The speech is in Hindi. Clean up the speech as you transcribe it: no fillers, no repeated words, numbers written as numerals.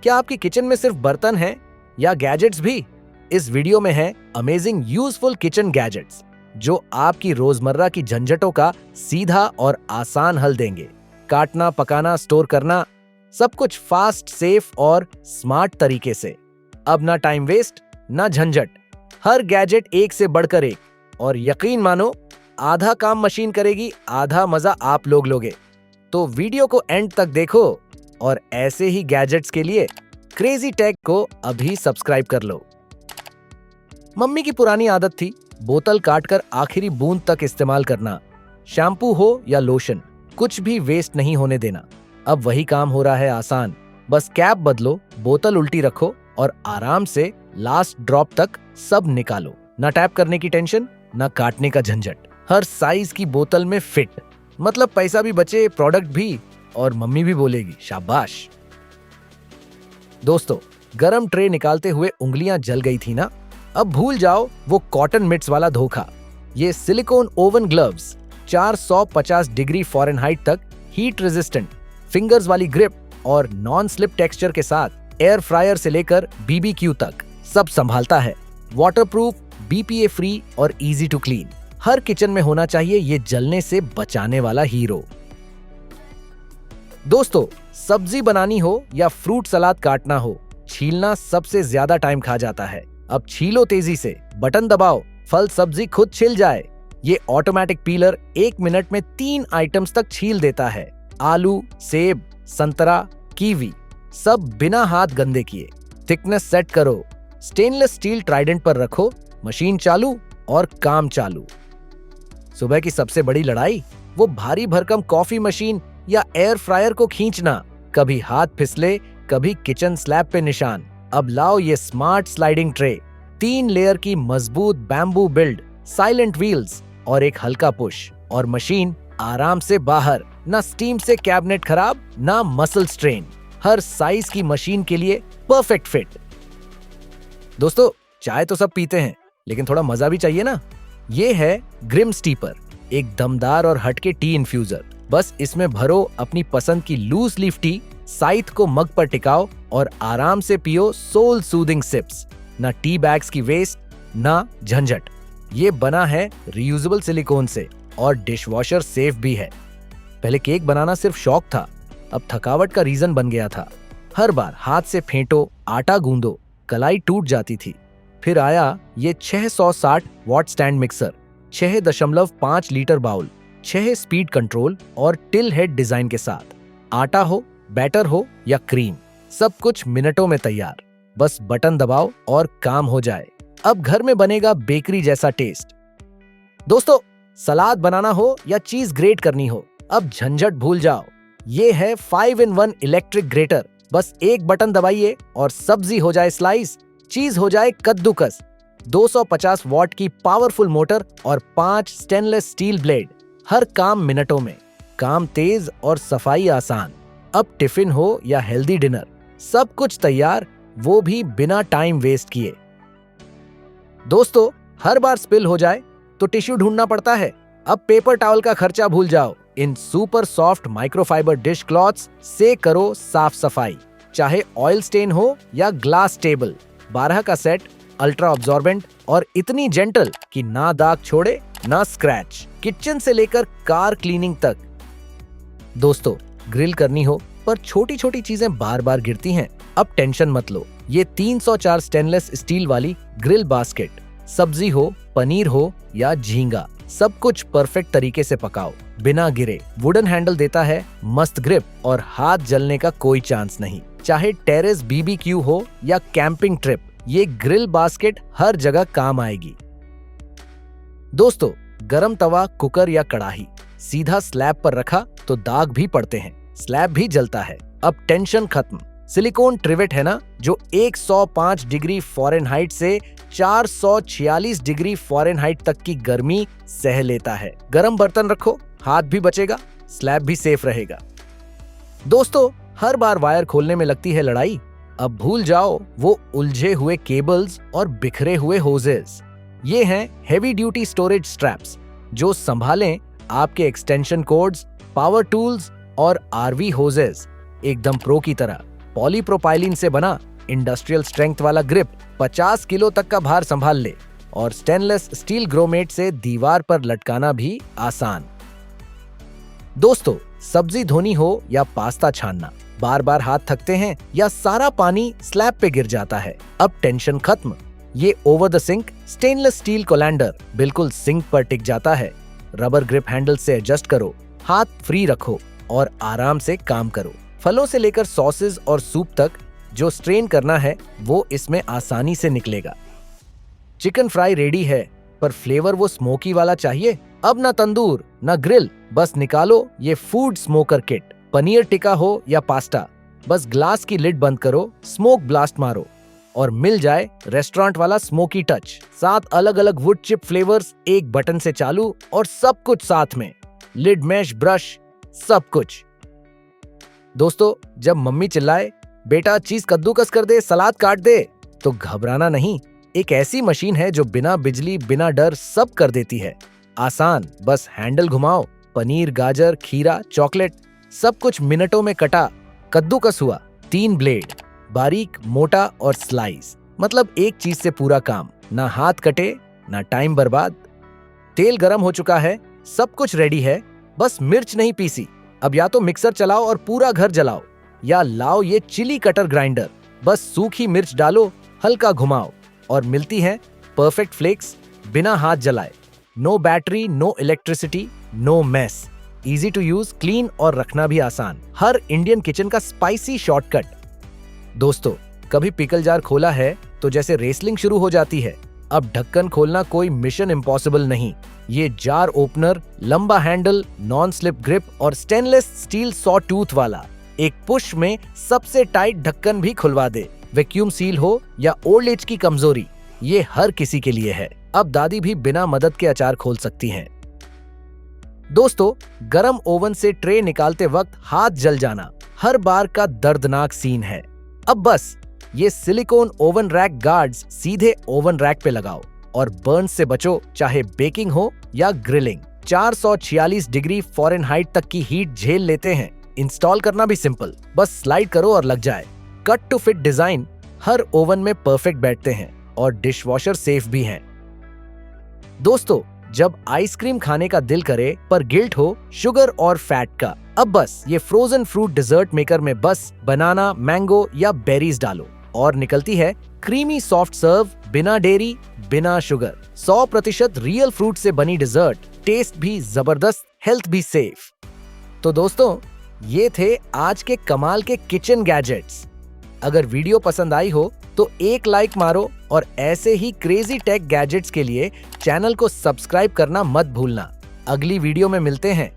क्या आपकी किचन में सिर्फ बर्तन हैं या गैजेट्स भी? इस वीडियो में है अमेजिंग यूजफुल किचन गैजेट्स जो आपकी रोजमर्रा की झंझटों का सीधा और आसान हल देंगे। काटना, पकाना, स्टोर करना, सब कुछ फास्ट, सेफ और स्मार्ट तरीके से। अब ना टाइम वेस्ट, ना झंझट, हर गैजेट एक से बढ़कर एक, और यकीन मानो आधा काम मशीन करेगी, आधा मजा आप लोग लोगे। तो वीडियो को एंड तक देखो और ऐसे ही गैजेट्स के लिए क्रेजी टेक को अभी सब्सक्राइब कर लो। मम्मी की पुरानी आदत थी बोतल काटकर आखिरी बूंद तक इस्तेमाल करना। शैम्पू हो या लोशन, कुछ भी वेस्ट नहीं होने देना। अब वही काम हो रहा है आसान। बस कैप बदलो, बोतल उल्टी रखो और आराम से लास्ट ड्रॉप तक सब निकालो। ना टैप करने की टेंशन, ना काटने का झंझट। हर साइज की बोतल में फिट, मतलब पैसा भी बचे, प्रोडक्ट भी, और मम्मी भी बोलेगी शाबाश। दोस्तों, गरम ट्रे निकालते हुए उंगलियां जल गई थी ना? अब भूल जाओ वो कॉटन मिट्स वाला धोखा। ये silicon oven gloves 450 degree Fahrenheit तक हीट रेजिस्टेंट, फिंगर्स वाली ग्रिप और नॉन स्लिप टेक्सचर के साथ एयर फ्रायर से लेकर BBQ तक सब संभालता है। वाटरप्रूफ, BPA फ्री और इजी टू क्लीन। हर किचन में होना चाहिए ये जलने से बचाने वाला हीरो। दोस्तों, सब्जी बनानी हो या फ्रूट सलाद काटना हो, छीलना सबसे ज्यादा टाइम खा जाता है। अब छीलो तेजी से, बटन दबाओ, फल सब्जी खुद छिल जाए। ये ऑटोमेटिक पीलर 1 मिनट में 3 आइटम्स तक छील देता है। आलू, सेब, संतरा, कीवी, सब बिना हाथ गंदे किए। थिकनेस सेट करो, स्टेनलेस स्टील ट्राइडेंट पर रखो, मशीन चालू और काम चालू। सुबह की सबसे बड़ी लड़ाई, वो भारी भरकम कॉफी मशीन या एयर फ्रायर को खींचना। कभी हाथ फिसले, कभी किचन स्लैब पे निशान। अब लाओ ये स्मार्ट स्लाइडिंग ट्रे, 3 लेयर की मजबूत बैम्बू बिल्ड, साइलेंट व्हील्स और एक हल्का पुश, और मशीन आराम से बाहर। ना स्टीम से कैबिनेट खराब, ना मसल स्ट्रेन। हर साइज की मशीन के लिए परफेक्ट फिट। दोस्तों, चाय तो सब पीते हैं, लेकिन थोड़ा मजा भी चाहिए ना? ये है ग्रिम स्टीपर, एक दमदार और हटके टी इन्फ्यूजर। बस इसमें भरो अपनी पसंद की लूज लीफ टी, साइथ को मग पर टिकाओ और आराम से पियो सोल सूदिंग सिप्स। ना टी बैग्स की वेस्ट, ना झंझट। ये बना है रीयूजेबल सिलिकॉन से और डिशवॉशर सेफ भी है। पहले केक बनाना सिर्फ शौक था, अब थकावट का रीजन बन गया था। हर बार हाथ से फेंटो, आटा गूंदो, कलाई टूट जाती थी। फिर आया ये 660 watt stand mixer, 6.5 litre bowl, 6 speed control और टिल हेड डिजाइन के साथ। आटा हो, बैटर हो या क्रीम, सब कुछ मिनटों में तैयार। बस बटन दबाओ और काम हो जाए। अब घर में बनेगा बेकरी जैसा टेस्ट। दोस्तों, सलाद बनाना हो या चीज ग्रेट करनी हो, अब झंझट भूल जाओ। ये है 5-in-1 इलेक्ट्रिक ग्रेटर। बस एक बटन दबाइए और सब्जी हो जाए स्लाइस, चीज हो जाए कद्दूकस। 250 वॉट की पावरफुल मोटर और 5 स्टेनलेस स्टील ब्लेड। हर काम मिनटों में, काम तेज और सफाई आसान। अब टिफिन हो या हेल्दी डिनर, सब कुछ तैयार, वो भी बिना टाइम वेस्ट किए। दोस्तों, हर बार स्पिल हो जाए तो टिश्यू ढूंढना पड़ता है। अब पेपर टॉवल का खर्चा भूल जाओ। इन super soft microfibre dish cloths से करो साफ सफाई। चाहे ऑयल स्टेन हो या ग्लास टेबल, 12 का सेट, अल्ट्रा अब्सॉर्बेंट और इतनी जेंटल कि ना दाग छोड़े ना स्क्रैच। किचन से लेकर कार क्लीनिंग तक। दोस्तों, ग्रिल करनी हो पर छोटी छोटी चीजें बार बार गिरती हैं, अब टेंशन मत लो। ये 304 स्टेनलेस स्टील वाली ग्रिल बास्केट, सब्जी हो, पनीर हो या झींगा, सब कुछ परफेक्ट तरीके से पकाओ बिना गिरे। वुडन हैंडल देता है मस्त ग्रिप और हाथ जलने का कोई चांस नहीं। चाहे टेरेस BBQ हो या कैंपिंग ट्रिप, ये ग्रिल बास्केट हर जगह काम आएगी। दोस्तों, गरम तवा, कुकर या कढ़ाई सीधा स्लैब पर रखा तो दाग भी पड़ते हैं, स्लैब भी जलता है। अब टेंशन खत्म। सिलिकॉन ट्रिवेट है ना, जो 105 डिग्री फ़ारेनहाइट से 446 डिग्री फ़ारेनहाइट तक की गर्मी सह लेता है। गरम बर्तन रखो, हाथ भी बचेगा, स्लैब भी सेफ रहेगा। दोस्तों, हर बार वायर खोलने में लगती है लड़ाई, अब भूल जाओ वो उलझे हुए केबल्स और बिखरे हुए होजेस। ये हैं हेवी ड्यूटी स्टोरेज स्ट्रैप्स जो संभालें आपके एक्सटेंशन कोड्स, पावर टूल्स और आरवी होजेस एकदम प्रो की तरह। पॉलीप्रोपाइलिन से बना इंडस्ट्रियल स्ट्रेंथ वाला ग्रिप 50 किलो तक का भार संभाल ले और स्टेनलेस स्टील ग्रोमेट से दीवार पर लटकाना भी आसान। दोस्तों, सब्जी धोनी हो या पास्ता छानना, बार बार हाथ थकते हैं या सारा पानी स्लैब पे गिर जाता है, अब टेंशन खत्म। ये over the sink stainless steel colander बिल्कुल सिंक पर टिक जाता है। रबर ग्रिप हैंडल से एडजस्ट करो, हाथ फ्री रखो और आराम से काम करो। फलों से लेकर सॉसेज और सूप तक जो स्ट्रेन करना है वो इसमें आसानी से निकलेगा। चिकन फ्राई रेडी है, पर फ्लेवर वो स्मोकी वाला चाहिए? अब ना तंदूर ना ग्रिल, बस निकालो ये food smoker kit. Paneer tikka हो या पास्ता, बस ग्लास की लिड बंद करो, स्मोक ब्लास्ट मारो और मिल जाए रेस्टोरेंट वाला स्मोकी टच। 7 अलग अलग वुड चिप फ्लेवर्स एक बटन से चालू और सब कुछ साथ में, लिड मैश, ब्रश, सब कुछ। दोस्तों, जब मम्मी चिल्लाए बेटा चीज कद्दूकस कर दे, सलाद काट दे, तो घबराना नहीं। एक ऐसी मशीन है जो बिना बिजली बिना डर सब कर देती है। आसान, बस हैंडल घुमाओ, पनीर, गाजर, खीरा, चॉकलेट, सब कुछ मिनटों में कटा, कद्दूकस हुआ। 3 ब्लेड, बारीक, मोटा और स्लाइस, मतलब एक चीज से पूरा काम, ना हाथ कटे ना टाइम बर्बाद। तेल गरम हो चुका है, सब कुछ रेडी है, बस मिर्च नहीं पीसी। अब या तो मिक्सर चलाओ और पूरा घर जलाओ, या लाओ ये चिली कटर ग्राइंडर, बस सूखी मिर्च डालो, हल्का घुमाओ और मिलती है परफेक्ट फ्लेक्स बिना हाथ जलाए। No battery, no electricity, no mess, easy to use, clean और रखना भी आसान। हर इंडियन किचन का स्पाइसी शॉर्टकट। दोस्तों, कभी पिकल जार खोला है तो जैसे रेसलिंग शुरू हो जाती है। अब ढक्कन खोलना कोई मिशन इम्पॉसिबल नहीं। ये जार ओपनर, लंबा हैंडल, नॉन स्लिप ग्रिप और स्टेनलेस स्टील सॉ टूथ वाला एक पुश में सबसे टाइट ढक्कन भी खुलवा दे। वैक्यूम सील हो या ओल्ड एज की कमजोरी, ये हर किसी के लिए है। अब दादी भी बिना मदद के अचार खोल सकती हैं। दोस्तों, गरम ओवन से ट्रे निकालते वक्त हाथ जल जाना हर बार का दर्दनाक सीन है। अब बस ये सिलिकॉन ओवन रैक गार्ड्स सीधे ओवन रैक पे लगाओ और बर्न से बचो, चाहे बेकिंग हो या ग्रिलिंग। 446 डिग्री फ़ारेनहाइट तक की हीट झेल लेते हैं। इंस्टॉल करना भी सिंपल, बस स्लाइड करो और लग जाए। कट टू फिट डिजाइन हर ओवन में परफेक्ट बैठते हैं और डिशवॉशर सेफ भी हैं। दोस्तों, जब आइसक्रीम खाने का दिल करे पर गिल्ट हो शुगर और फैट का, अब बस ये फ्रोजन फ्रूट डिजर्ट मेकर में बस बनाना, मैंगो या बेरीज डालो और निकलती है क्रीमी सॉफ्ट सर्व, बिना डेयरी, बिना शुगर, 100% रियल फ्रूट से बनी डिजर्ट। टेस्ट भी जबरदस्त, हेल्थ भी सेफ। तो दोस्तों, ये थे आज के कमाल के किचन गैजेट्स। अगर वीडियो पसंद आई हो तो एक लाइक मारो और ऐसे ही क्रेजी टेक गैजेट्स के लिए चैनल को सब्सक्राइब करना मत भूलना। अगली वीडियो में मिलते हैं।